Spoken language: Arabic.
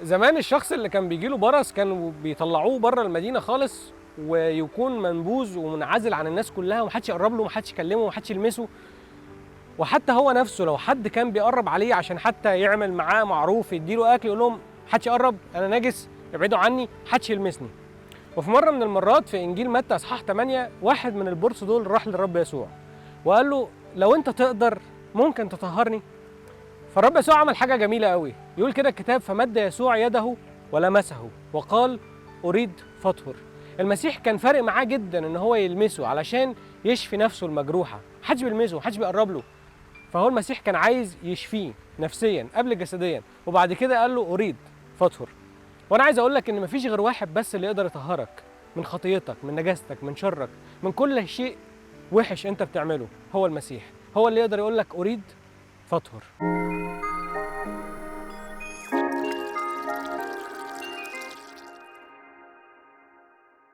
زمان الشخص اللي كان بيجيله برص كانوا بيطلعوه بره المدينه خالص، ويكون منبوذ ومنعزل عن الناس كلها، ومحدش يقرب له ومحدش يكلمه ومحدش يلمسه. وحتى هو نفسه لو حد كان بيقرب عليه عشان حتى يعمل معاه معروف يديله اكل، يقول لهم محدش يقرب، انا نجس، ابعدوا عني، محدش يلمسني. وفي مره من المرات في انجيل متى اصحاح 8، واحد من البرص دول راح للرب يسوع وقال له لو انت تقدر ممكن تطهرني. فالرب يسوع عمل حاجه جميله قوي، يقول كده الكتاب: فمد يسوع يده ولمسه وقال اريد فاطهر. المسيح كان فارق معاه جدا ان هو يلمسه علشان يشفي نفسه المجروحه، محدش بيلمسه محدش بيقرب له. فهو المسيح كان عايز يشفيه نفسيا قبل جسديا، وبعد كده قال له اريد فاطهر. وانا عايز اقول لك ان مفيش غير واحد بس اللي يقدر يطهرك من خطيتك، من نجاستك، من شرك، من كل شيء وحش انت بتعمله، هو المسيح. هو اللي يقدر يقول لك اريد فاطهر.